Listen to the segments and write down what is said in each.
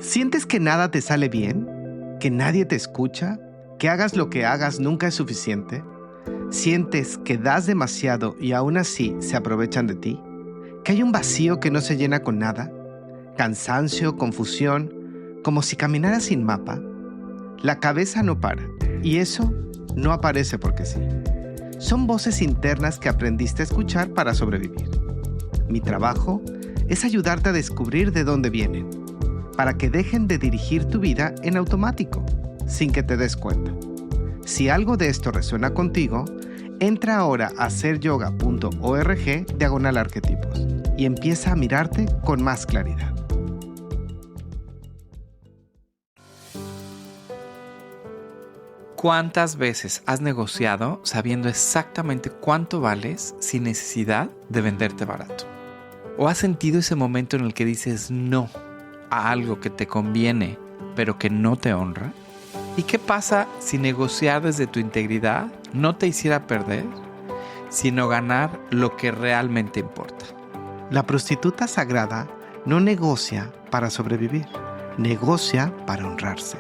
¿Sientes que nada te sale bien? ¿Que nadie te escucha? ¿Que hagas lo que hagas nunca es suficiente? ¿Sientes que das demasiado y aún así se aprovechan de ti? ¿Que hay un vacío que no se llena con nada? ¿Cansancio, confusión, como si caminaras sin mapa? La cabeza no para, y eso no aparece porque sí. Son voces internas que aprendiste a escuchar para sobrevivir. Mi trabajo es ayudarte a descubrir de dónde vienen, para que dejen de dirigir tu vida en automático, sin que te des cuenta. Si algo de esto resuena contigo, entra ahora a seryoga.org/arquetipos y empieza a mirarte con más claridad. ¿Cuántas veces has negociado sabiendo exactamente cuánto vales sin necesidad de venderte barato? ¿O has sentido ese momento en el que dices no a algo que te conviene, pero que no te honra? ¿Y qué pasa si negociar desde tu integridad no te hiciera perder, sino ganar lo que realmente importa? La prostituta sagrada no negocia para sobrevivir, negocia para honrarse.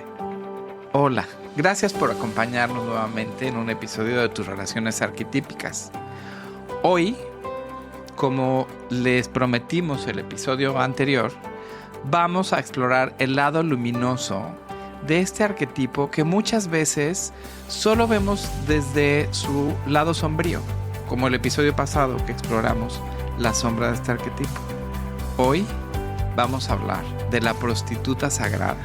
Hola, gracias por acompañarnos nuevamente en un episodio de Tus Relaciones Arquetípicas. Hoy, como les prometimos el episodio anterior, vamos a explorar el lado luminoso de este arquetipo que muchas veces solo vemos desde su lado sombrío, como el episodio pasado que exploramos la sombra de este arquetipo. Hoy vamos a hablar de la prostituta sagrada,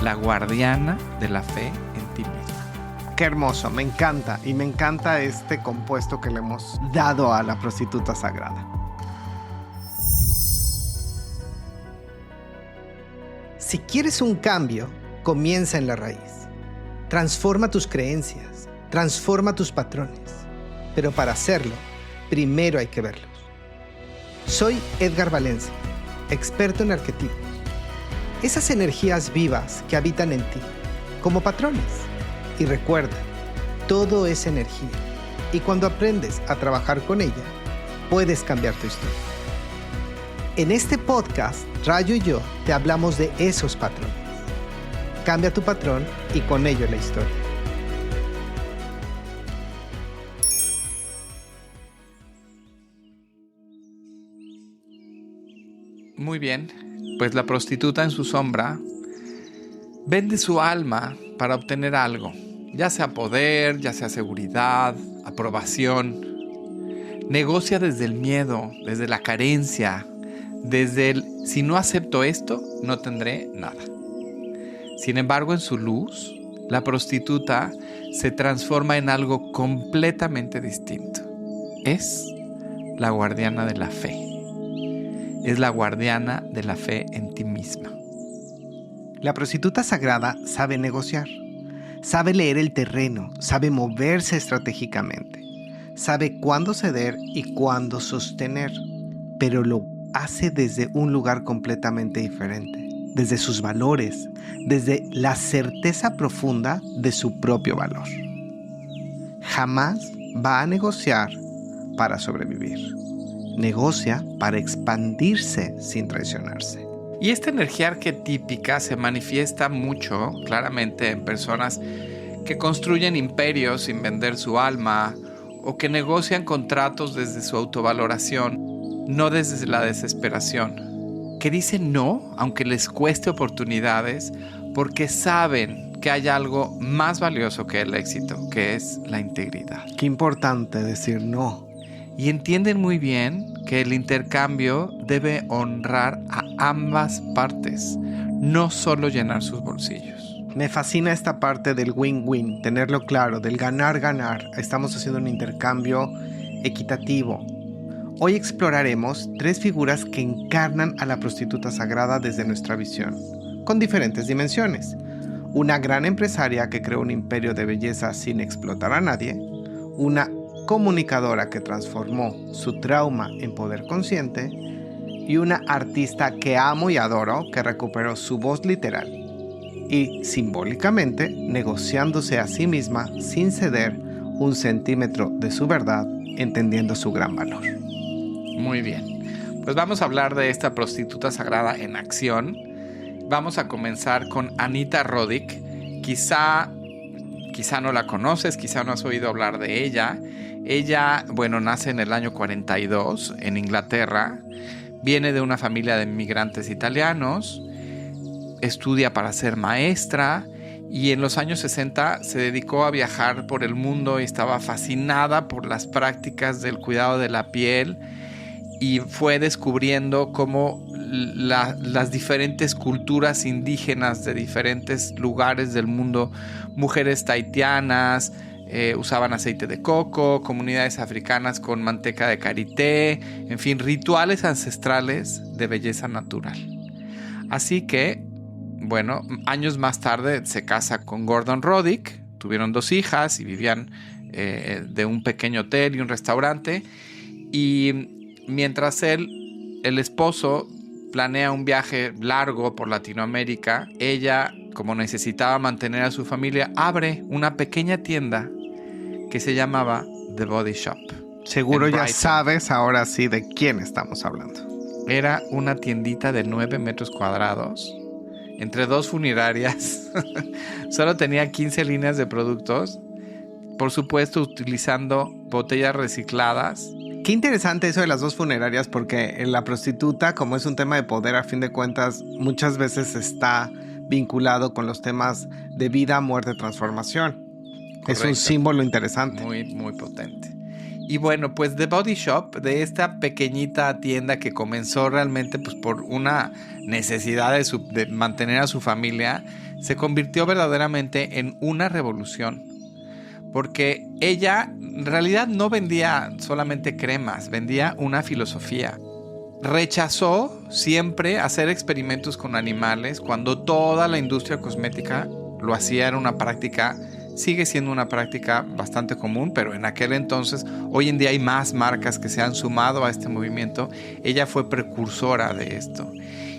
la guardiana de la fe en ti misma. Qué hermoso, me encanta, y me encanta este compuesto que le hemos dado a la prostituta sagrada. Si quieres un cambio, comienza en la raíz. Transforma tus creencias, transforma tus patrones. Pero para hacerlo, primero hay que verlos. Soy Edgar Valencia, experto en arquetipos. Esas energías vivas que habitan en ti, como patrones. Y recuerda, todo es energía. Y cuando aprendes a trabajar con ella, puedes cambiar tu historia. En este podcast, Rayo y yo te hablamos de esos patrones. Cambia tu patrón y con ello la historia. Muy bien, pues la prostituta en su sombra vende su alma para obtener algo, ya sea poder, ya sea seguridad, aprobación. Negocia desde el miedo, desde la carencia, desde el si no acepto esto, no tendré nada. Sin embargo, en su luz, la prostituta se transforma en algo completamente distinto. Es la guardiana de la fe. Es la guardiana de la fe en ti misma. La prostituta sagrada sabe negociar, sabe leer el terreno, sabe moverse estratégicamente, sabe cuándo ceder y cuándo sostener, pero lo hace desde un lugar completamente diferente, desde sus valores, desde la certeza profunda de su propio valor. Jamás va a negociar para sobrevivir. Negocia para expandirse sin traicionarse. Y esta energía arquetípica se manifiesta mucho claramente en personas que construyen imperios sin vender su alma o que negocian contratos desde su autovaloración, no desde la desesperación, que dicen no aunque les cueste oportunidades porque saben que hay algo más valioso que el éxito, que es la integridad. Qué importante decir no. Y entienden muy bien que el intercambio debe honrar a ambas partes, no solo llenar sus bolsillos. Me fascina esta parte del win-win, tenerlo claro, del ganar-ganar. Estamos haciendo un intercambio equitativo. Hoy exploraremos 3 figuras que encarnan a la prostituta sagrada desde nuestra visión, con diferentes dimensiones. Una gran empresaria que creó un imperio de belleza sin explotar a nadie, una comunicadora que transformó su trauma en poder consciente y una artista que amo y adoro que recuperó su voz literal y simbólicamente negociándose a sí misma sin ceder un centímetro de su verdad, entendiendo su gran valor. Muy bien, pues vamos a hablar de esta prostituta sagrada en acción vamos a comenzar con Anita Roddick. Quizá no la conoces, quizá no has oído hablar de ella. Ella, bueno, nace en el año 42 en Inglaterra. Viene de una familia de inmigrantes italianos. Estudia para ser maestra. Y en los años 60 se dedicó a viajar por el mundo y estaba fascinada por las prácticas del cuidado de la piel y fue descubriendo cómo las diferentes culturas indígenas de diferentes lugares del mundo, mujeres tahitianas, usaban aceite de coco, comunidades africanas con manteca de karité, en fin, rituales ancestrales de belleza natural. Así que, bueno, años más tarde se casa con Gordon Roddick, tuvieron 2 hijas y vivían de un pequeño hotel y un restaurante. Y mientras el esposo planea un viaje largo por Latinoamérica, ella, como necesitaba mantener a su familia, abre una pequeña tienda que se llamaba The Body Shop. Seguro ya sabes ahora sí de quién estamos hablando. Era una tiendita de 9 metros cuadrados. Entre 2 funerarias, solo tenía 15 líneas de productos, por supuesto utilizando botellas recicladas. Qué interesante eso de las 2 funerarias, porque en la prostituta, como es un tema de poder, a fin de cuentas, muchas veces está vinculado con los temas de vida, muerte, transformación. Correcto. Es un símbolo interesante. Muy, muy potente. Y bueno, pues The Body Shop, de esta pequeñita tienda que comenzó realmente pues, por una necesidad de mantener a su familia, se convirtió verdaderamente en una revolución. Porque ella en realidad no vendía solamente cremas, vendía una filosofía. Rechazó siempre hacer experimentos con animales cuando toda la industria cosmética lo hacía, era una práctica. Sigue siendo una práctica bastante común, pero en aquel entonces, hoy en día hay más marcas que se han sumado a este movimiento. Ella fue precursora de esto.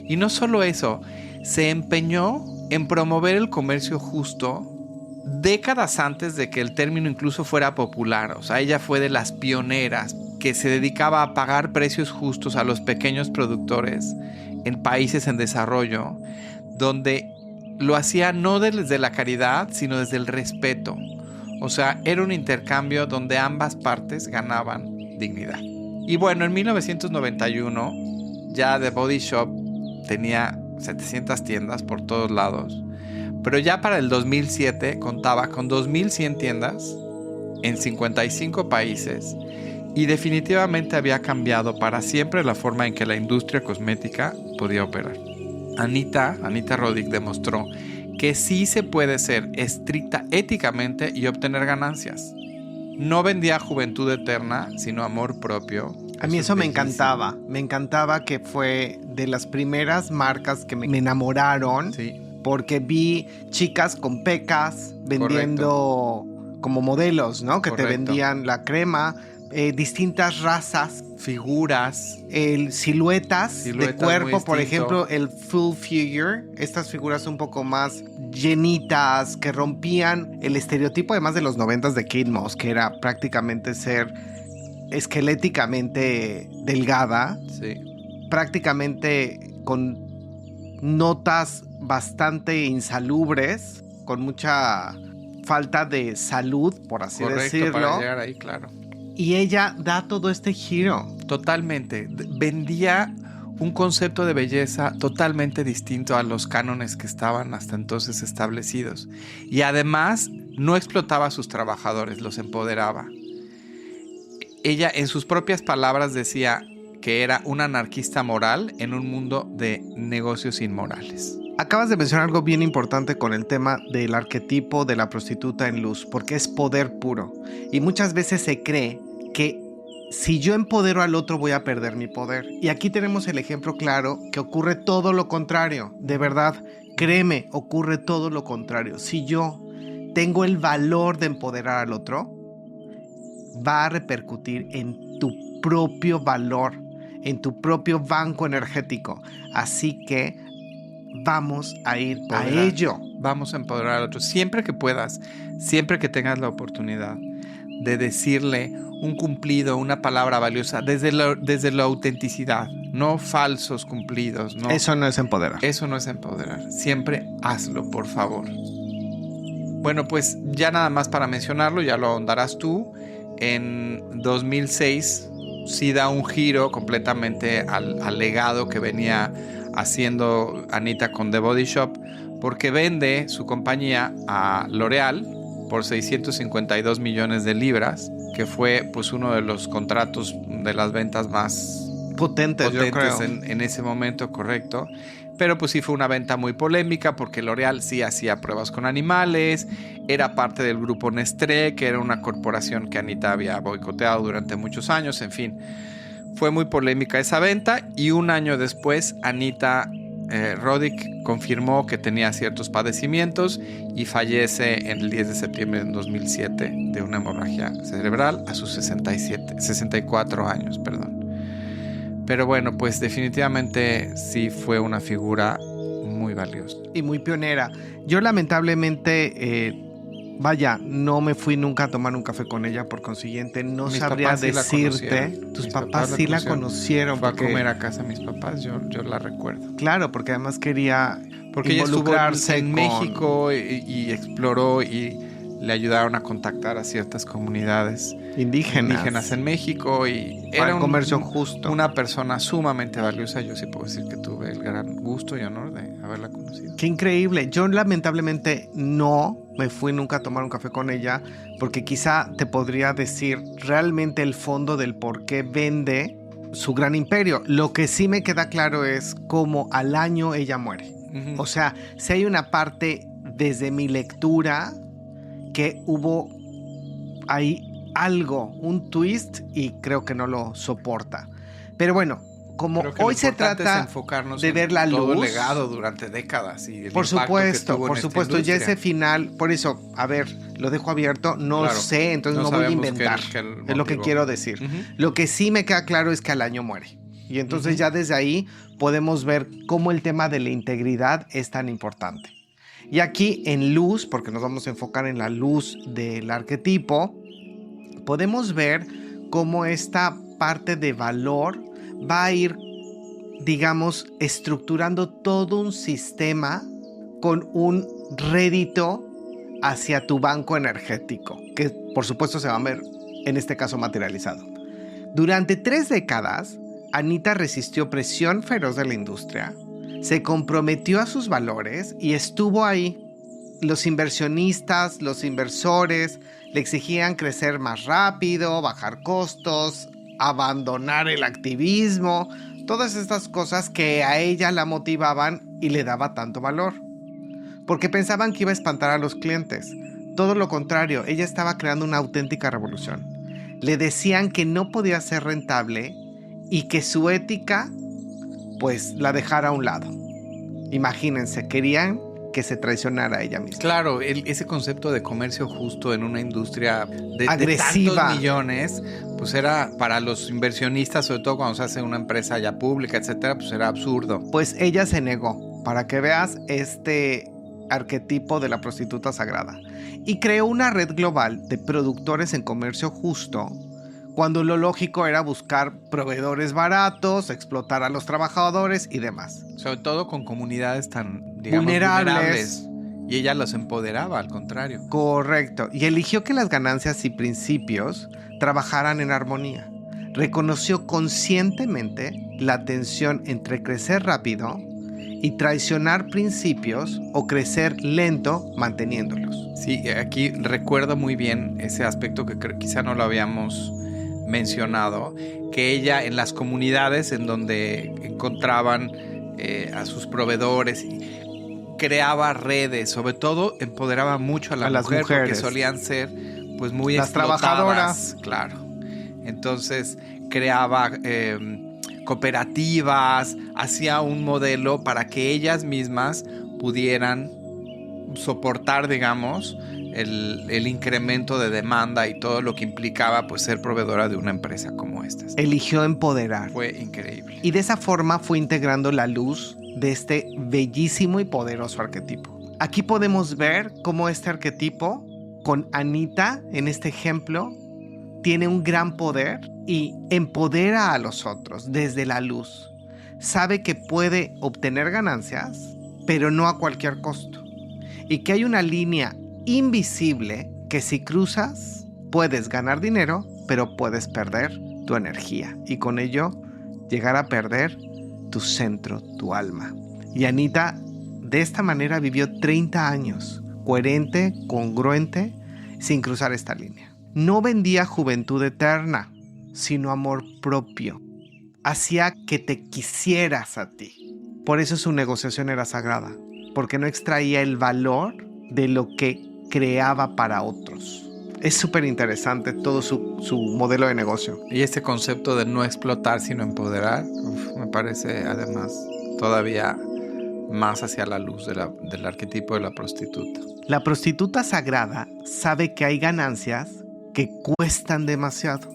Y no solo eso, se empeñó en promover el comercio justo décadas antes de que el término incluso fuera popular. O sea, ella fue de las pioneras que se dedicaba a pagar precios justos a los pequeños productores en países en desarrollo, donde lo hacía no desde la caridad, sino desde el respeto. O sea, era un intercambio donde ambas partes ganaban dignidad. Y bueno, en 1991 ya The Body Shop tenía 700 tiendas por todos lados. Pero ya para el 2007 contaba con 2.100 tiendas en 55 países y definitivamente había cambiado para siempre la forma en que la industria cosmética podía operar. Anita Roddick demostró que sí se puede ser estricta éticamente y obtener ganancias. No vendía juventud eterna, sino amor propio. A mí eso me encantaba. Me encantaba que fue de las primeras marcas que me enamoraron. Sí. Porque vi chicas con pecas vendiendo como modelos, ¿no? Que te vendían la crema, distintas razas, figuras, siluetas de cuerpo, por ejemplo, el full figure, estas figuras un poco más llenitas, que rompían el estereotipo además de los 90s de Kate Moss, que era prácticamente ser esqueléticamente delgada, sí. Prácticamente con notas bastante insalubres, con mucha falta de salud, por así decirlo. Para llegar ahí, claro. Y ella da todo este giro. Totalmente. Vendía un concepto de belleza totalmente distinto a los cánones que estaban hasta entonces establecidos. Y además no explotaba a sus trabajadores, los empoderaba. Ella, en sus propias palabras, decía que era una anarquista moral en un mundo de negocios inmorales. Acabas de mencionar algo bien importante con el tema del arquetipo de la prostituta en luz, porque es poder puro. Y muchas veces se cree que si yo empodero al otro voy a perder mi poder. Y aquí tenemos el ejemplo claro que ocurre todo lo contrario. De verdad, créeme, ocurre todo lo contrario. Si yo tengo el valor de empoderar al otro, va a repercutir en tu propio valor, en tu propio banco energético. Así que vamos a ir a ello. Vamos a empoderar al otro siempre que puedas, siempre que tengas la oportunidad de decirle un cumplido, una palabra valiosa, desde la autenticidad, no falsos cumplidos, ¿no? Eso no es empoderar. Eso no es empoderar. Siempre hazlo, por favor. Bueno, pues ya nada más para mencionarlo, ya lo ahondarás tú. En 2006 sí da un giro completamente al legado que venía haciendo Anita con The Body Shop, porque vende su compañía a L'Oréal por 652 millones de libras, que fue pues uno de los contratos de las ventas más potentes yo creo. En ese momento, correcto. Pero pues sí fue una venta muy polémica porque L'Oréal sí hacía pruebas con animales, era parte del grupo Nestlé, que era una corporación que Anita había boicoteado durante muchos años, en fin. Fue muy polémica esa venta y un año después Anita Roddick confirmó que tenía ciertos padecimientos y fallece en el 10 de septiembre de 2007 de una hemorragia cerebral a sus 64 años, perdón. Pero bueno, pues definitivamente sí fue una figura muy valiosa. Y muy pionera. Yo lamentablemente, no me fui nunca a tomar un café con ella, por consiguiente no sabría decirte. Tus papás sí la conocieron. Fue a comer a casa mis papás, yo la recuerdo. Claro, porque además quería porque involucrarse ella estuvo en México y exploró y le ayudaron a contactar a ciertas comunidades indígenas en México y era un comercio justo. Una persona sumamente valiosa. Yo sí puedo decir que tuve el gran gusto y honor de haberla conocido. Qué increíble. Yo lamentablemente no me fui nunca a tomar un café con ella porque quizá te podría decir realmente el fondo del por qué vende su gran imperio. Lo que sí me queda claro es cómo al año ella muere. O sea, si hay una parte desde mi lectura que hubo ahí algo, un twist, y creo que no lo soporta. Pero bueno, como hoy se trata de ver la luz, todo el legado durante décadas y el por supuesto, ya ese final, por eso, a ver, lo dejo abierto, no sé, entonces no voy a inventar, es lo que quiero decir. Lo que sí me queda claro es que al año muere. Y entonces ya desde ahí podemos ver cómo el tema de la integridad es tan importante. Y aquí en luz, porque nos vamos a enfocar en la luz del arquetipo, podemos ver cómo esta parte de valor va a ir, digamos, estructurando todo un sistema con un rédito hacia tu banco energético, que por supuesto se va a ver en este caso materializado. Durante 3 décadas, Anita resistió presión feroz de la industria, se comprometió a sus valores y estuvo ahí. Los inversionistas, los inversores le exigían crecer más rápido, bajar costos, abandonar el activismo, todas estas cosas que a ella la motivaban y le daba tanto valor. Porque pensaban que iba a espantar a los clientes. Todo lo contrario, ella estaba creando una auténtica revolución. Le decían que no podía ser rentable y que su ética pues la dejara a un lado. Imagínense, querían que se traicionara a ella misma. Claro, ese concepto de comercio justo en una industria agresiva de tantos millones, pues era para los inversionistas, sobre todo cuando se hace una empresa ya pública, etcétera, pues era absurdo. Pues ella se negó, para que veas este arquetipo de la prostituta sagrada, y creó una red global de productores en comercio justo, cuando lo lógico era buscar proveedores baratos, explotar a los trabajadores y demás. Sobre todo con comunidades tan, digamos, vulnerables. Y ella los empoderaba, al contrario. Correcto. Y eligió que las ganancias y principios trabajaran en armonía. Reconoció conscientemente la tensión entre crecer rápido y traicionar principios o crecer lento manteniéndolos. Sí, aquí recuerdo muy bien ese aspecto que quizá no lo habíamos mencionado, que ella en las comunidades en donde encontraban a sus proveedores creaba redes, sobre todo empoderaba mucho a las mujeres porque solían ser pues muy las trabajadoras, claro. Entonces creaba cooperativas, hacía un modelo para que ellas mismas pudieran soportar, digamos, el incremento de demanda y todo lo que implicaba pues ser proveedora de una empresa como esta. Eligió empoderar. Fue increíble. Y de esa forma fue integrando la luz de este bellísimo y poderoso arquetipo. Aquí podemos ver cómo este arquetipo, con Anita en este ejemplo, tiene un gran poder y empodera a los otros desde la luz. sabe que puede obtener ganancias, pero no a cualquier costo. Y que hay una línea invisible que si cruzas, puedes ganar dinero, pero puedes perder tu energía. Y con ello, llegar a perder tu centro, tu alma. Y Anita, de esta manera, vivió 30 años, coherente, congruente, sin cruzar esta línea. No vendía juventud eterna, sino amor propio. Hacía que te quisieras a ti. Por eso su negociación era sagrada, porque no extraía el valor de lo que creaba para otros. Es súper interesante todo su modelo de negocio. Y este concepto de no explotar, sino empoderar, me parece además todavía más hacia la luz del arquetipo de la prostituta. La prostituta sagrada sabe que hay ganancias que cuestan demasiado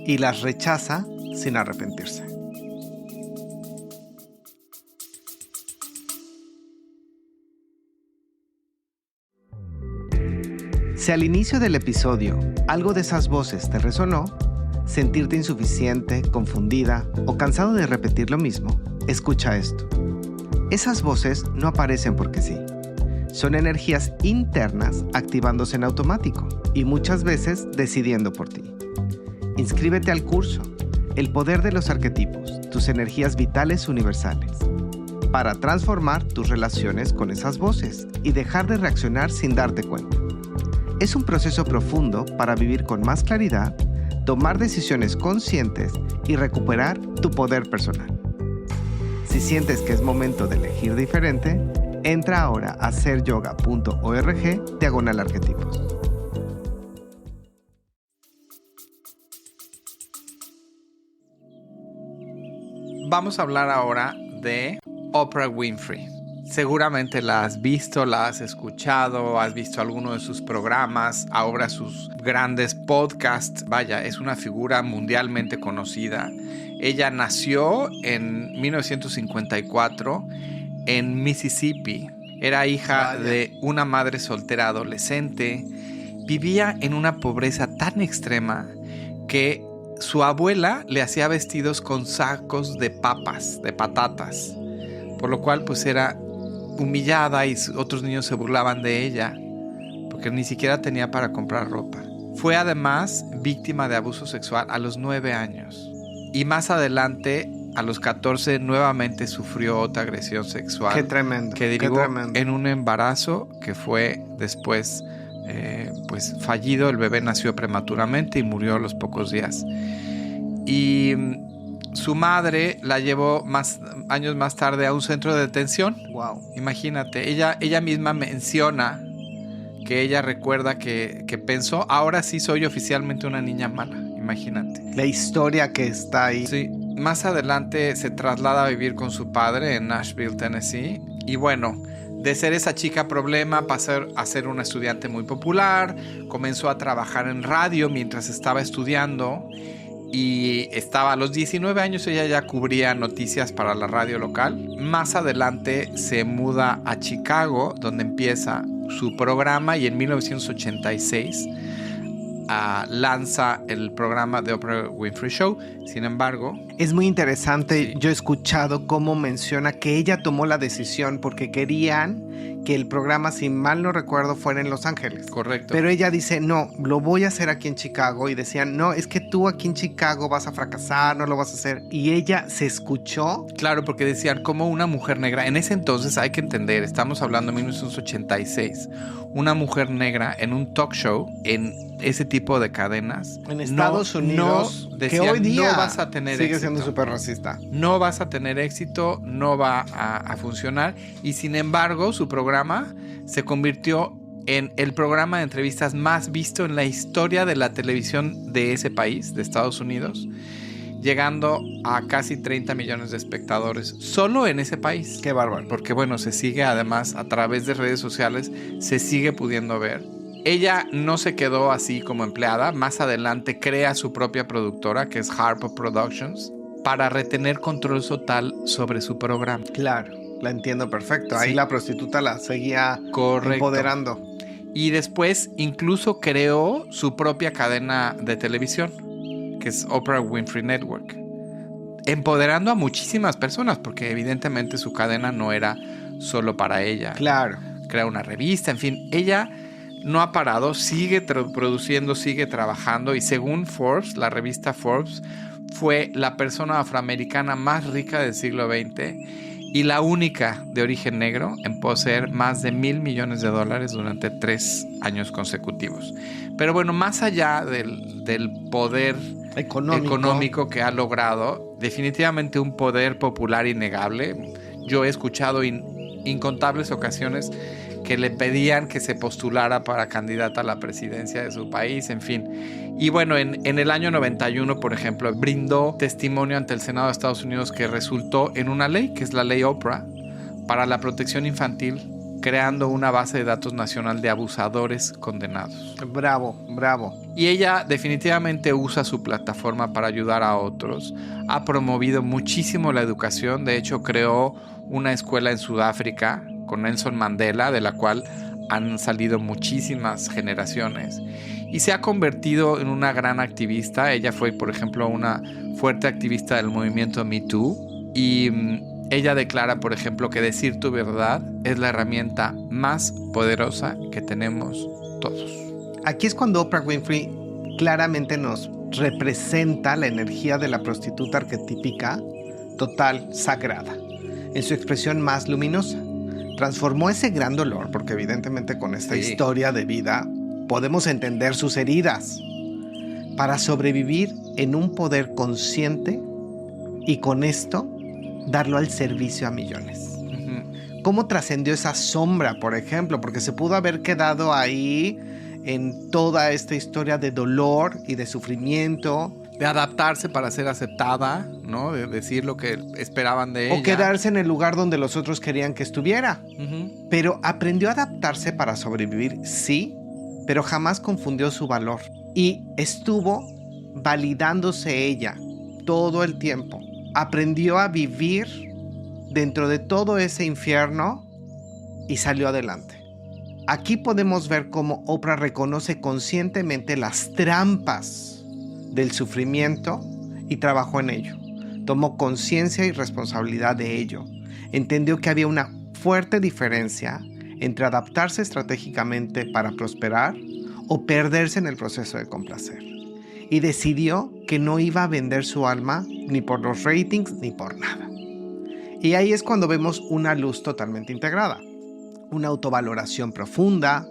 y las rechaza sin arrepentirse. Si al inicio del episodio algo de esas voces te resonó, sentirte insuficiente, confundida o cansado de repetir lo mismo, escucha esto. Esas voces no aparecen porque sí. Son energías internas activándose en automático y muchas veces decidiendo por ti. Inscríbete al curso El poder de los arquetipos, tus energías vitales universales, para transformar tus relaciones con esas voces y dejar de reaccionar sin darte cuenta. Es un proceso profundo para vivir con más claridad, tomar decisiones conscientes y recuperar tu poder personal. Si sientes que es momento de elegir diferente, entra ahora a seryoga.org/arquetipos. Vamos a hablar ahora de Oprah Winfrey. Seguramente la has visto, la has escuchado, has visto alguno de sus programas, ahora sus grandes podcasts. Vaya, es una figura mundialmente conocida. Ella nació en 1954 en Mississippi. Era hija de una madre soltera adolescente. Vivía en una pobreza tan extrema que su abuela le hacía vestidos con sacos de papas, de patatas, por lo cual pues era humillada y otros niños se burlaban de ella porque ni siquiera tenía para comprar ropa. Fue además víctima de abuso sexual a los 9 años y más adelante a los 14 nuevamente sufrió otra agresión sexual. Qué tremendo. Que derivó en un embarazo que fue después pues fallido. El bebé nació prematuramente y murió a los pocos días. Y su madre la llevó años más tarde a un centro de detención. Wow. Imagínate, ella misma menciona que ella recuerda que pensó, ahora sí soy oficialmente una niña mala. Imagínate. La historia que está ahí. Sí. Más adelante se traslada a vivir con su padre en Nashville, Tennessee. Y bueno, de ser esa chica problema pasó a ser una estudiante muy popular. Comenzó a trabajar en radio mientras estaba estudiando. Y a los 19 años ella ya cubría noticias para la radio local. Más adelante se muda a Chicago, donde empieza su programa, y en 1986 lanza el programa The Oprah Winfrey Show. Sin embargo, es muy interesante. Sí. Yo he escuchado cómo menciona que ella tomó la decisión porque querían que el programa, si mal no recuerdo, fuera en Los Ángeles. Correcto. Pero ella dice, no, lo voy a hacer aquí en Chicago. Y decían, no, es que tú aquí en Chicago vas a fracasar, no lo vas a hacer. Y ella se escuchó. Claro, porque decían, como una mujer negra. En ese entonces hay que entender, estamos hablando de 1986. Una mujer negra en un talk show, en ese tipo de cadenas. En Estados Unidos, decían, que hoy día no vas a tener sigue éxito. siendo súper racista. No vas a tener éxito, no va a funcionar. Y sin embargo, su programa se convirtió en el programa de entrevistas más visto en la historia de la televisión de ese país, de Estados Unidos, llegando a casi 30 millones de espectadores solo en ese país. Qué bárbaro. Porque bueno, se sigue además a través de redes sociales, se sigue pudiendo ver. Ella no se quedó así como empleada. Más adelante crea su propia productora, que es Harpo Productions, para retener control total sobre su programa. Claro, la entiendo perfecto. Ahí Sí. la prostituta la seguía Correcto. empoderando. Y después incluso creó su propia cadena de televisión, que es Oprah Winfrey Network. empoderando a muchísimas personas, porque evidentemente su cadena no era solo para ella. Claro. Crea una revista, en fin, ella no ha parado, sigue produciendo, sigue trabajando, y según Forbes, la revista Forbes, fue la persona afroamericana más rica del siglo XX y la única de origen negro en poseer más de $1,000 millones durante 3 años consecutivos. Pero bueno, más allá del poder económico que ha logrado, definitivamente un poder popular innegable. Yo he escuchado incontables ocasiones que le pedían que se postulara para candidata a la presidencia de su país, en fin. Y bueno, en el año 91, por ejemplo, brindó testimonio ante el Senado de Estados Unidos que resultó en una ley, que es la ley Oprah, para la protección infantil, creando una base de datos nacional de abusadores condenados. Bravo, bravo. Y ella definitivamente usa su plataforma para ayudar a otros. Ha promovido muchísimo la educación. De hecho, creó una escuela en Sudáfrica con Nelson Mandela, de la cual han salido muchísimas generaciones. Y se ha convertido en una gran activista. Ella fue, por ejemplo, una fuerte activista del movimiento Me Too. Y ella declara, por ejemplo, que decir tu verdad es la herramienta más poderosa que tenemos todos. Aquí es cuando Oprah Winfrey claramente nos representa la energía de la prostituta arquetípica total, sagrada, en su expresión más luminosa. Transformó ese gran dolor, porque evidentemente con esta historia de vida podemos entender sus heridas, para sobrevivir en un poder consciente y con esto darlo al servicio a millones. ¿Cómo trascendió esa sombra, por ejemplo? Porque se pudo haber quedado ahí en toda esta historia de dolor y de sufrimiento. De adaptarse para ser aceptada, ¿no? De decir lo que esperaban de ella. O quedarse en el lugar donde los otros querían que estuviera. Pero aprendió a adaptarse para sobrevivir, sí, pero jamás confundió su valor. Y estuvo validándose ella todo el tiempo. Aprendió a vivir dentro de todo ese infierno y salió adelante. Aquí podemos ver cómo Oprah reconoce conscientemente las trampas del sufrimiento y trabajó en ello. Tomó conciencia y responsabilidad de ello. Entendió que había una fuerte diferencia entre adaptarse estratégicamente para prosperar o perderse en el proceso de complacer. Y decidió que no iba a vender su alma ni por los ratings ni por nada. Y ahí es cuando vemos una luz totalmente integrada. Una autovaloración profunda,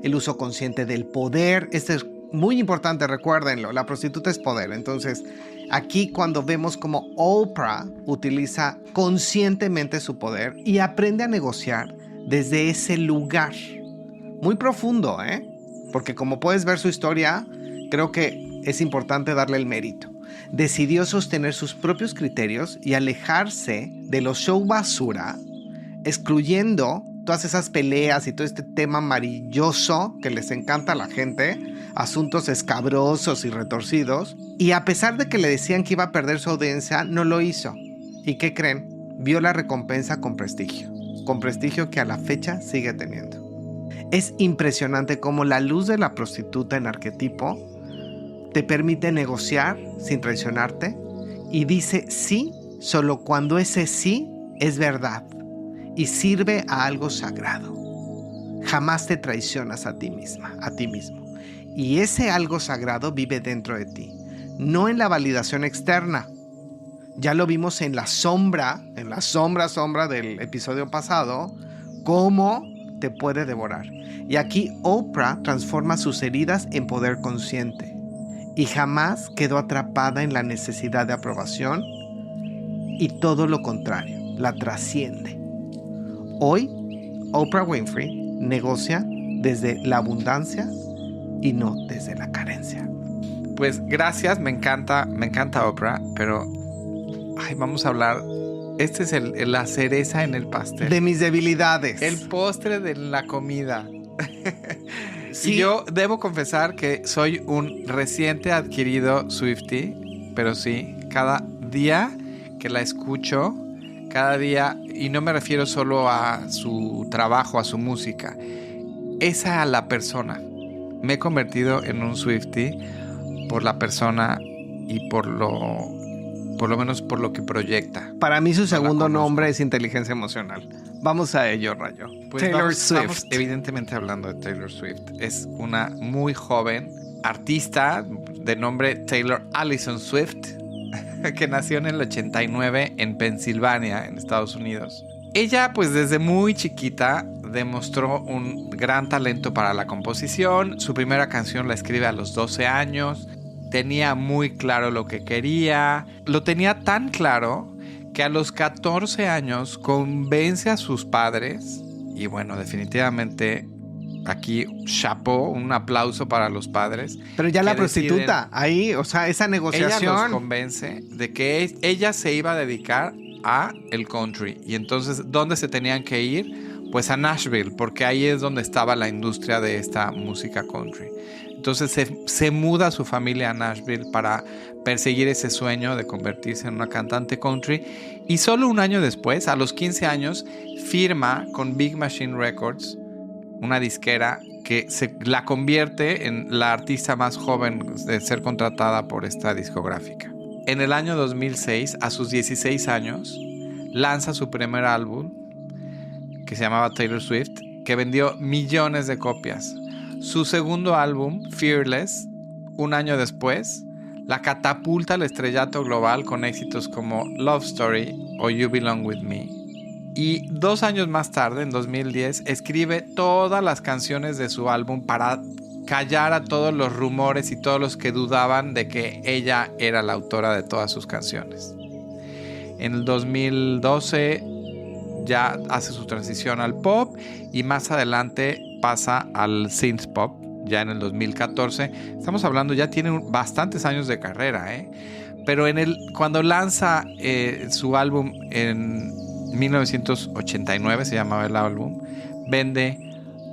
el uso consciente del poder. Este es muy importante, recuérdenlo, la prostituta es poder. Entonces, aquí cuando vemos cómo Oprah utiliza conscientemente su poder y aprende a negociar desde ese lugar. Muy profundo, ¿eh? Porque como puedes ver su historia, creo que es importante darle el mérito. Decidió sostener sus propios criterios y alejarse de los show basura, excluyendo todas esas peleas y todo este tema maravilloso que les encanta a la gente, asuntos escabrosos y retorcidos, y a pesar de que le decían que iba a perder su audiencia, no lo hizo. ¿Y qué creen? Vio la recompensa con prestigio que a la fecha sigue teniendo. Es impresionante cómo la luz de la prostituta en arquetipo te permite negociar sin traicionarte y dice sí solo cuando ese sí es verdad y sirve a algo sagrado. Jamás te traicionas a ti misma, a ti mismo. Y ese algo sagrado vive dentro de ti, no en la validación externa. Ya lo vimos en la sombra del episodio pasado, cómo te puede devorar. Y aquí Oprah transforma sus heridas en poder consciente y jamás quedó atrapada en la necesidad de aprobación y todo lo contrario, la trasciende. Hoy, Oprah Winfrey negocia desde la abundancia y no desde la carencia. Pues gracias, me encanta Oprah, pero vamos a hablar. Este es la cereza en el pastel. De mis debilidades. El postre de la comida. Sí. Y yo debo confesar que soy un reciente adquirido Swiftie, pero sí, cada día que la escucho, cada día, y no me refiero solo a su trabajo, a su música, es a la persona. Me he convertido en un Swiftie por la persona y por lo por lo menos por lo que proyecta. Para mí su segundo nombre es inteligencia emocional. Vamos a ello, Rayo. Pues Taylor Swift. Estamos evidentemente hablando de Taylor Swift. Es una muy joven artista de nombre Taylor Allison Swift, que nació en el 89 en Pensilvania, en Estados Unidos. Ella, pues desde muy chiquita, demostró un gran talento para la composición. Su primera canción la escribe a los 12 años. Tenía muy claro lo que quería. Lo tenía tan claro que a los 14 años convence a sus padres. Y bueno, definitivamente aquí chapeau, un aplauso para los padres. Pero ya la prostituta, ahí, o sea, esa negociación. Ella los convence de que ella se iba a dedicar a el country. Y entonces, ¿dónde se tenían que ir? Pues a Nashville, porque ahí es donde estaba la industria de esta música country. Entonces se muda su familia a Nashville para perseguir ese sueño de convertirse en una cantante country. Y solo un año después, a los 15 años, firma con Big Machine Records, una disquera que la convierte en la artista más joven de ser contratada por esta discográfica. En el año 2006, a sus 16 años, lanza su primer álbum, que se llamaba Taylor Swift, que vendió millones de copias. Su segundo álbum, Fearless, un año después, la catapulta al estrellato global con éxitos como Love Story o You Belong With Me. Y 2 años más tarde, en 2010, escribe todas las canciones de su álbum para callar a todos los rumores y todos los que dudaban de que ella era la autora de todas sus canciones. En el 2012 ya hace su transición al pop y más adelante pasa al synth pop, ya en el 2014. Estamos hablando, ya tiene bastantes años de carrera, pero cuando lanza su álbum en 1989, se llamaba el álbum, vende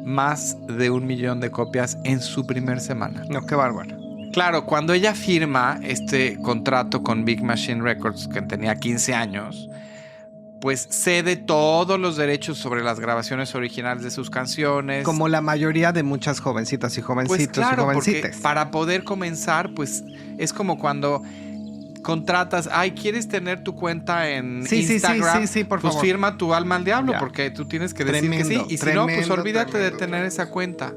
más de 1 millón de copias en su primer semana. No, qué bárbaro. Claro, cuando ella firma este contrato con Big Machine Records, que tenía 15 años, pues cede todos los derechos sobre las grabaciones originales de sus canciones. Como la mayoría de muchas jovencitas y jovencitos, pues claro, y jovencitas. Porque para poder comenzar, pues es como cuando contratas, ¿quieres tener tu cuenta en Instagram? Sí, por pues favor. Firma tu alma al diablo, Ya. porque tú tienes que decir que sí. Y si no, pues olvídate de tener esa cuenta.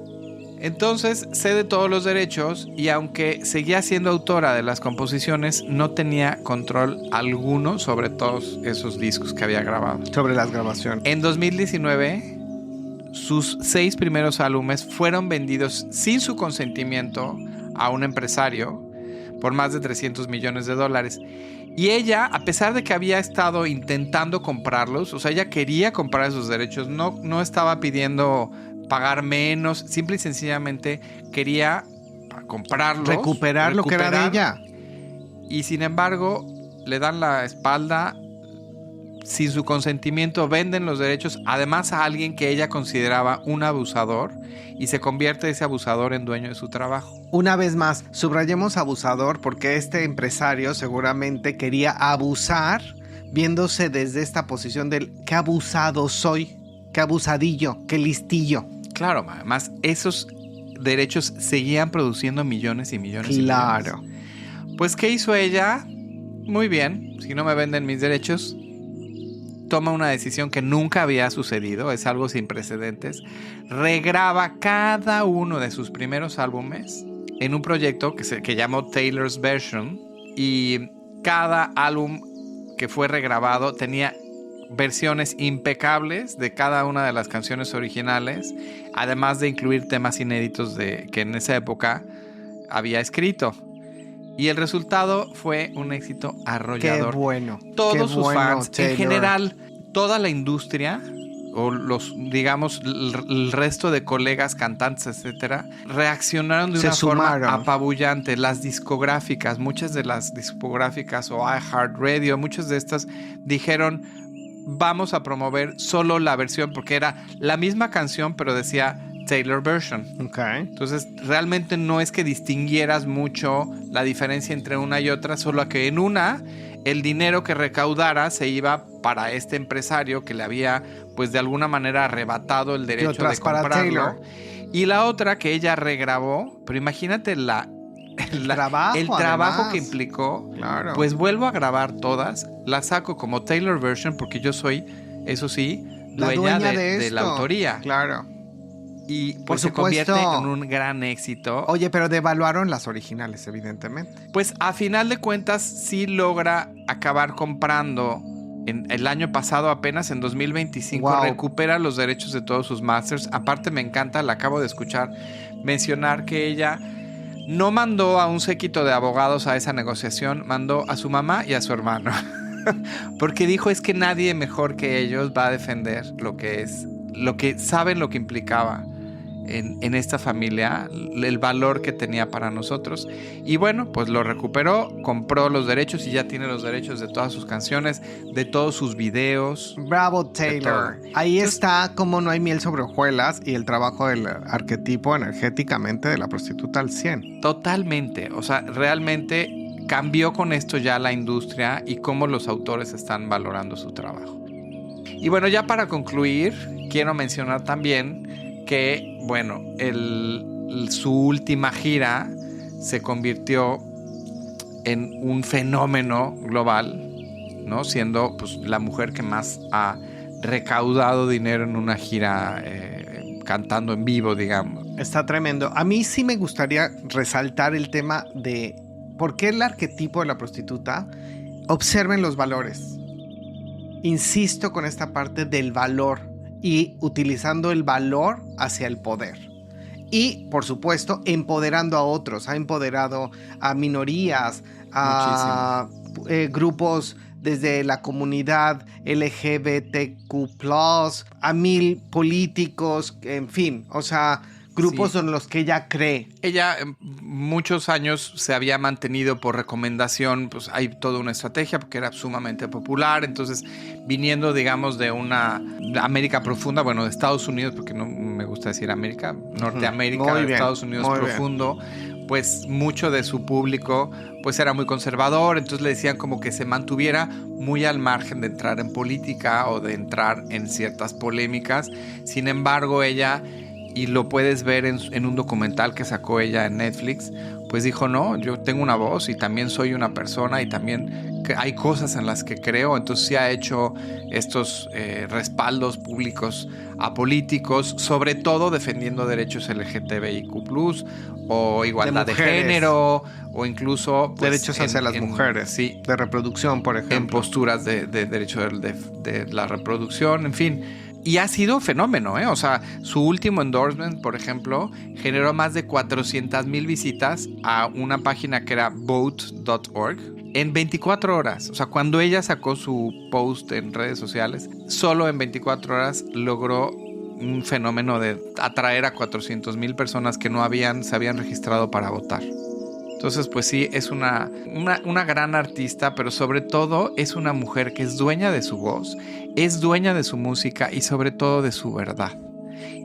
Entonces cede todos los derechos y aunque seguía siendo autora de las composiciones, no tenía control alguno sobre todos esos discos que había grabado. Sobre las grabaciones. En 2019, sus 6 primeros álbumes fueron vendidos sin su consentimiento a un empresario por más de $300 millones. Y ella, a pesar de que había estado intentando comprarlos, o sea, ella quería comprar esos derechos, no estaba pidiendo pagar menos, simple y sencillamente quería comprarlos, Recuperar lo que era de ella. Y sin embargo, le dan la espalda, sin su consentimiento, venden los derechos, además a alguien que ella consideraba un abusador, y se convierte ese abusador en dueño de su trabajo. Una vez más, subrayemos abusador porque este empresario seguramente quería abusar, viéndose desde esta posición del qué abusado soy, qué abusadillo, qué listillo. Claro, además esos derechos seguían produciendo millones y millones y Claro. millones. Pues, ¿qué hizo ella? Muy bien, si no me venden mis derechos, toma una decisión que nunca había sucedido, es algo sin precedentes. Regraba cada uno de sus primeros álbumes en un proyecto que llamó Taylor's Version, y cada álbum que fue regrabado tenía versiones impecables de cada una de las canciones originales, además de incluir temas inéditos que en esa época había escrito. Y el resultado fue un éxito arrollador. Qué bueno. Todos sus fans, Taylor. en general, toda la industria, o el resto de colegas, cantantes, etcétera, reaccionaron de una forma apabullante. Las discográficas, muchas de las discográficas o iHeartRadio, muchas de estas dijeron: vamos a promover solo la versión, porque era la misma canción, pero decía Taylor Version. Okay. Entonces, realmente no es que distinguieras mucho la diferencia entre una y otra, solo que en una, el dinero que recaudara se iba para este empresario que le había, pues de alguna manera, arrebatado el derecho de comprarlo. Y la otra que ella regrabó, pero imagínate la el trabajo además, que implicó, claro. Pues vuelvo a grabar todas, las saco como Taylor version porque yo soy, eso sí, dueña de la autoría. Claro. Y pues Por se supuesto, convierte en un gran éxito. Oye, pero devaluaron las originales, evidentemente. Pues a final de cuentas sí logra acabar comprando. El año pasado, apenas en 2025, recupera los derechos de todos sus masters. Aparte me encanta, la acabo de escuchar mencionar que ella no mandó a un séquito de abogados a esa negociación, mandó a su mamá y a su hermano. Porque dijo, es que nadie mejor que ellos va a defender lo que saben lo que implicaba en esta familia, el valor que tenía para nosotros. Y bueno, pues lo recuperó, compró los derechos y ya tiene los derechos de todas sus canciones, de todos sus videos. Bravo, Taylor. Ahí está como no hay miel sobre hojuelas y el trabajo del arquetipo energéticamente de la prostituta al 100. Totalmente. O sea, realmente cambió con esto ya la industria y cómo los autores están valorando su trabajo. Y bueno, ya para concluir, quiero mencionar también que, bueno, su última gira se convirtió en un fenómeno global, ¿no? Siendo pues la mujer que más ha recaudado dinero en una gira cantando en vivo, digamos. Está tremendo. A mí sí me gustaría resaltar el tema de por qué el arquetipo de la prostituta. Observen los valores. Insisto con esta parte del valor y utilizando el valor hacia el poder. Y, por supuesto, empoderando a otros. Ha empoderado a minorías, a grupos desde la comunidad LGBTQ+, a 1000 políticos, en fin, o sea, grupos en los que ella cree. Ella muchos años se había mantenido por recomendación, pues hay toda una estrategia porque era sumamente popular, entonces viniendo digamos de una América profunda, bueno, de Estados Unidos, porque no me gusta decir América, Norteamérica, Estados Unidos profundo, pues mucho de su público pues era muy conservador, entonces le decían como que se mantuviera muy al margen de entrar en política o de entrar en ciertas polémicas. Sin embargo, ella, y lo puedes ver en un documental que sacó ella en Netflix, pues dijo, no, yo tengo una voz y también soy una persona y también hay cosas en las que creo. Entonces sí ha hecho estos respaldos públicos a políticos, sobre todo defendiendo derechos LGTBIQ+, o igualdad de género, o incluso pues, derechos hacia las mujeres, sí, de reproducción, por ejemplo. En posturas de derecho de la reproducción, en fin. Y ha sido fenómeno, ¿eh? O sea, su último endorsement, por ejemplo, generó más de 400,000 visitas a una página que era vote.org en 24 horas. O sea, cuando ella sacó su post en redes sociales, solo en 24 horas logró un fenómeno de atraer a 400,000 personas que no se habían registrado para votar. Entonces, pues sí, es una gran artista, pero sobre todo es una mujer que es dueña de su voz, es dueña de su música y sobre todo de su verdad.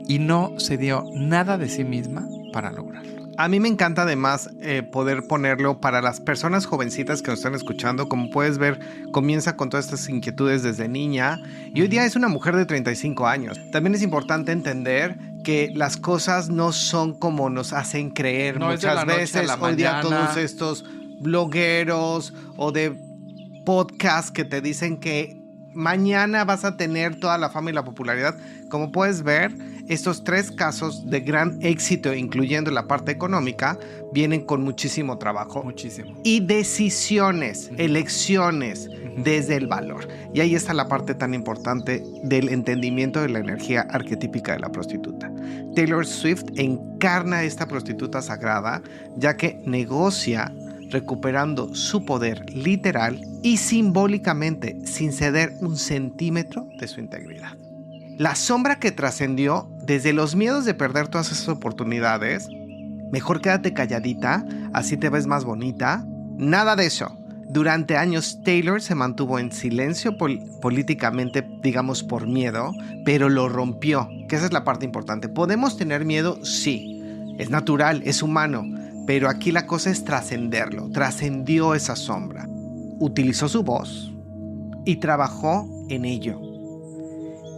Y no se dio nada de sí misma para lograrlo. A mí me encanta además poder ponerlo para las personas jovencitas que nos están escuchando. Como puedes ver, comienza con todas estas inquietudes desde niña y hoy día es una mujer de 35 años. También es importante entender que las cosas no son como nos hacen creer muchas veces. Hoy día todos estos blogueros o de podcast que te dicen que mañana vas a tener toda la fama y la popularidad. Como puedes ver, estos 3 casos de gran éxito, incluyendo la parte económica, vienen con muchísimo trabajo. Muchísimo. Y decisiones, elecciones desde el valor. Y ahí está la parte tan importante del entendimiento de la energía arquetípica de la prostituta. Taylor Swift encarna esta prostituta sagrada, ya que negocia recuperando su poder literal y simbólicamente sin ceder un centímetro de su integridad. La sombra que trascendió desde los miedos de perder todas esas oportunidades, mejor quédate calladita, así te ves más bonita, nada de eso. Durante años Taylor se mantuvo en silencio políticamente, digamos por miedo, pero lo rompió, que esa es la parte importante. ¿Podemos tener miedo? Sí, es natural, es humano, pero aquí la cosa es trascenderlo, trascendió esa sombra. Utilizó su voz y trabajó en ello.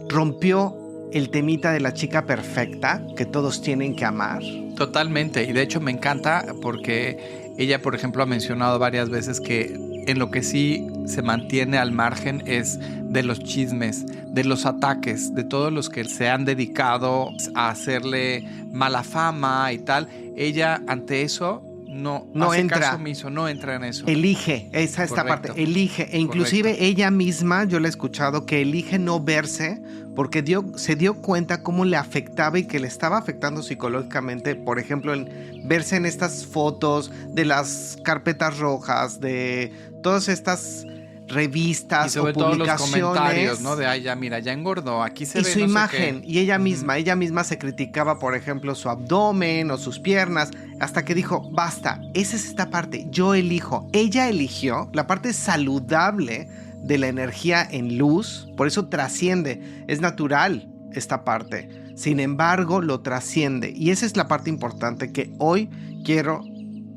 Rompió el temita de la chica perfecta que todos tienen que amar. Totalmente, y de hecho me encanta porque Ella, por ejemplo, ha mencionado varias veces que en lo que sí se mantiene al margen es de los chismes, de los ataques, de todos los que se han dedicado a hacerle mala fama y tal. Ella ante eso no hace entra. caso omiso, no entra en eso. Elige, esta parte, elige. E inclusive Correcto. ella misma, yo la he escuchado, que elige no verse porque se dio cuenta cómo le afectaba y que le estaba afectando psicológicamente. Por ejemplo, en verse en estas fotos de las carpetas rojas, de todas estas revistas y sobre o publicaciones. Todo los comentarios, ¿no? De, ay, ya mira, ya engordó, aquí se y ve su no imagen, sé qué. y ella misma se criticaba, por ejemplo, su abdomen o sus piernas, hasta que dijo, basta, esa es esta parte, yo elijo. Ella eligió la parte saludable de la energía en luz, por eso trasciende, es natural esta parte. Sin embargo, lo trasciende, y esa es la parte importante que hoy quiero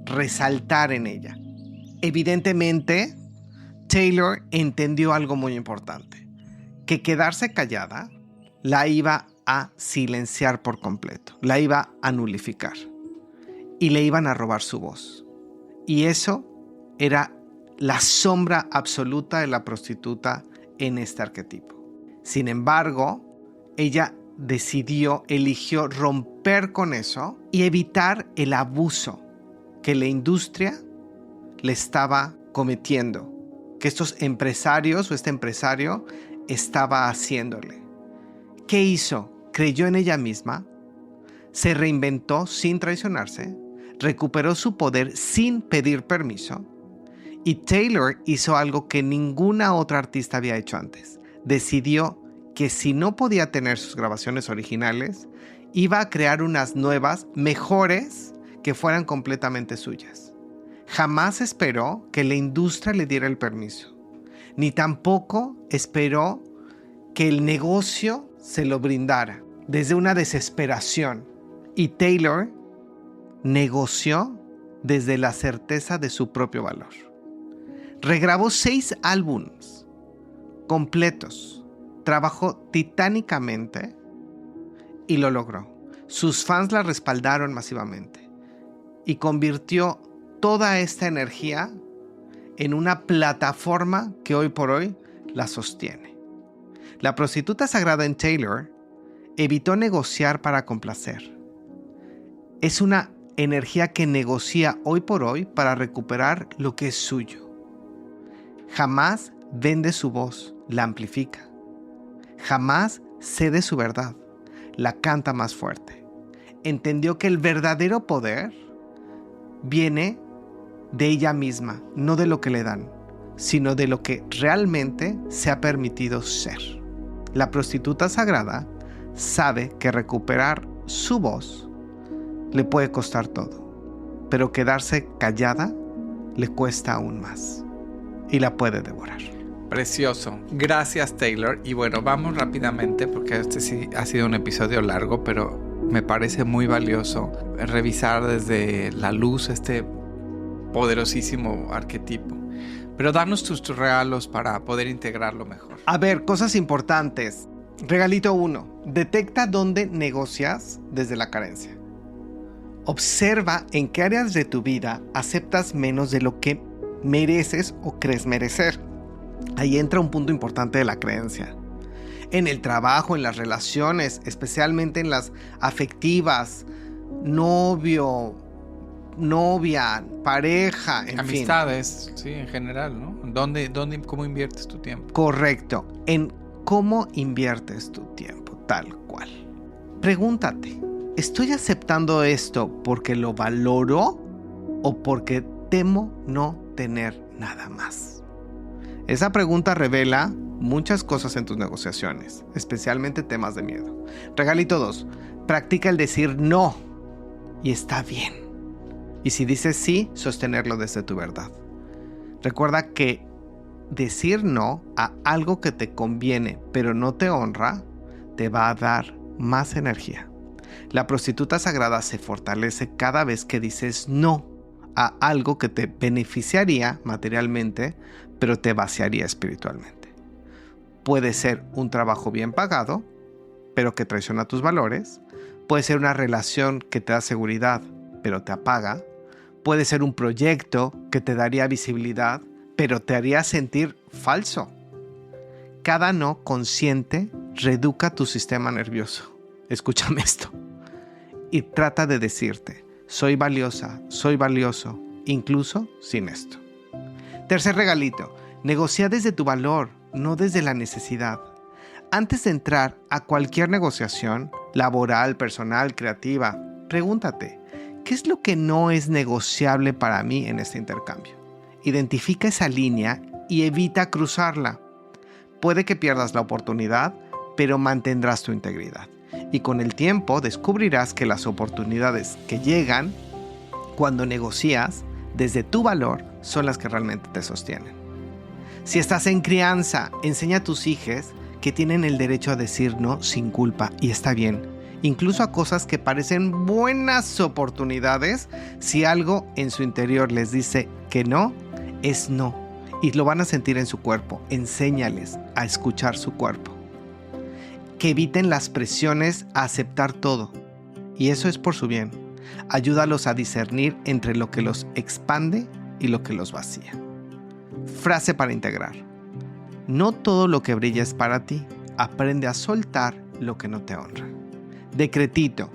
resaltar en ella. Evidentemente, Taylor entendió algo muy importante, que quedarse callada la iba a silenciar por completo, la iba a nulificar y le iban a robar su voz. Y eso era la sombra absoluta de la prostituta en este arquetipo. Sin embargo, ella eligió romper con eso y evitar el abuso que la industria le estaba cometiendo, que estos empresarios o este empresario estaba haciéndole. ¿Qué hizo? Creyó en ella misma, se reinventó sin traicionarse, recuperó su poder sin pedir permiso, y Taylor hizo algo que ninguna otra artista había hecho antes. Decidió que si no podía tener sus grabaciones originales, iba a crear unas nuevas, mejores, que fueran completamente suyas. Jamás esperó que la industria le diera el permiso, ni tampoco esperó que el negocio se lo brindara desde una desesperación. Y Taylor negoció desde la certeza de su propio valor. Regrabó 6 álbumes completos, trabajó titánicamente y lo logró. Sus fans la respaldaron masivamente y convirtió toda esta energía en una plataforma que hoy por hoy la sostiene. La prostituta sagrada en Taylor evitó negociar para complacer. Es una energía que negocia hoy por hoy para recuperar lo que es suyo. Jamás vende su voz, la amplifica. Jamás cede su verdad, la canta más fuerte. Entendió que el verdadero poder viene de ella misma, no de lo que le dan, sino de lo que realmente se ha permitido ser. La prostituta sagrada sabe que recuperar su voz le puede costar todo, pero quedarse callada le cuesta aún más y la puede devorar. Precioso. Gracias, Taylor. Y bueno, vamos rápidamente porque este sí ha sido un episodio largo, pero me parece muy valioso revisar desde la luz este poderosísimo arquetipo. Pero danos tus regalos para poder integrarlo mejor. A ver, cosas importantes. Regalito 1. Detecta dónde negocias desde la carencia. Observa en qué áreas de tu vida aceptas menos de lo que mereces o crees merecer. Ahí entra un punto importante de la creencia. En el trabajo, en las relaciones, especialmente en las afectivas, novio, novia, pareja, en amistades, sí, en general, ¿no? ¿Cómo inviertes tu tiempo? Correcto, en cómo inviertes tu tiempo, tal cual. Pregúntate, ¿estoy aceptando esto porque lo valoro o porque temo no tener nada más? Esa pregunta revela muchas cosas en tus negociaciones, especialmente temas de miedo. Regalito 2, practica el decir no y está bien. Y si dices sí, sostenerlo desde tu verdad. Recuerda que decir no a algo que te conviene pero no te honra, te va a dar más energía. La prostituta sagrada se fortalece cada vez que dices no a algo que te beneficiaría materialmente, pero te vaciaría espiritualmente. Puede ser un trabajo bien pagado, pero que traiciona tus valores. Puede ser una relación que te da seguridad, pero te apaga. Puede ser un proyecto que te daría visibilidad, pero te haría sentir falso. Cada no consciente reeduca tu sistema nervioso. Escúchame esto. Y trata de decirte, soy valiosa, soy valioso, incluso sin esto. Tercer regalito, negocia desde tu valor, no desde la necesidad. Antes de entrar a cualquier negociación, laboral, personal, creativa, pregúntate, ¿qué es lo que no es negociable para mí en este intercambio? Identifica esa línea y evita cruzarla. Puede que pierdas la oportunidad, pero mantendrás tu integridad. Y con el tiempo descubrirás que las oportunidades que llegan cuando negocias desde tu valor son las que realmente te sostienen. Si estás en crianza, enseña a tus hijos que tienen el derecho a decir no sin culpa y está bien. Incluso a cosas que parecen buenas oportunidades, si algo en su interior les dice que no, es no. Y lo van a sentir en su cuerpo. Enséñales a escuchar su cuerpo. Que eviten las presiones a aceptar todo. Y eso es por su bien. Ayúdalos a discernir entre lo que los expande y lo que los vacía. Frase para integrar. No todo lo que brilla es para ti. Aprende a soltar lo que no te honra. Decretito.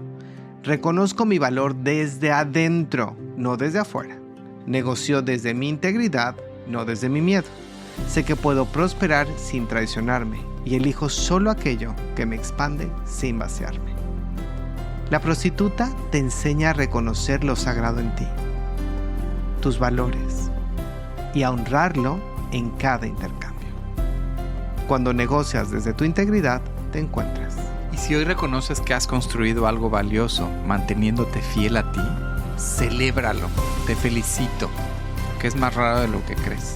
Reconozco mi valor desde adentro, no desde afuera. Negocio desde mi integridad, no desde mi miedo. Sé que puedo prosperar sin traicionarme y elijo solo aquello que me expande sin vaciarme. La prostituta te enseña a reconocer lo sagrado en ti, tus valores, y a honrarlo en cada intercambio. Cuando negocias desde tu integridad, te encuentras. Y si hoy reconoces que has construido algo valioso manteniéndote fiel a ti, celébralo, te felicito, que es más raro de lo que crees.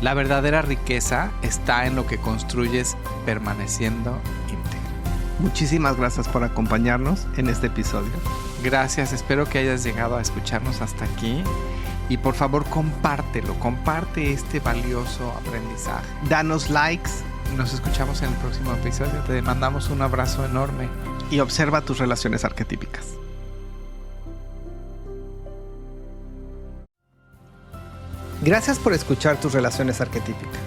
La verdadera riqueza está en lo que construyes permaneciendo íntegro. Muchísimas gracias por acompañarnos en este episodio. Gracias, espero que hayas llegado a escucharnos hasta aquí. Y por favor, compártelo, comparte este valioso aprendizaje. Danos likes. Nos escuchamos en el próximo episodio. Te mandamos un abrazo enorme. Y observa tus relaciones arquetípicas. Gracias por escuchar tus relaciones arquetípicas.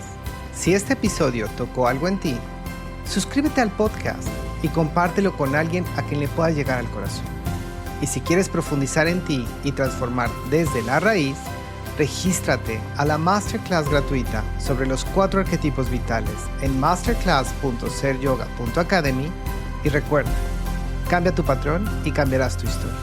Si este episodio tocó algo en ti, suscríbete al podcast y compártelo con alguien a quien le pueda llegar al corazón. Y si quieres profundizar en ti y transformar desde la raíz, regístrate a la Masterclass gratuita sobre los 4 arquetipos vitales en masterclass.seryoga.academy y recuerda, cambia tu patrón y cambiarás tu historia.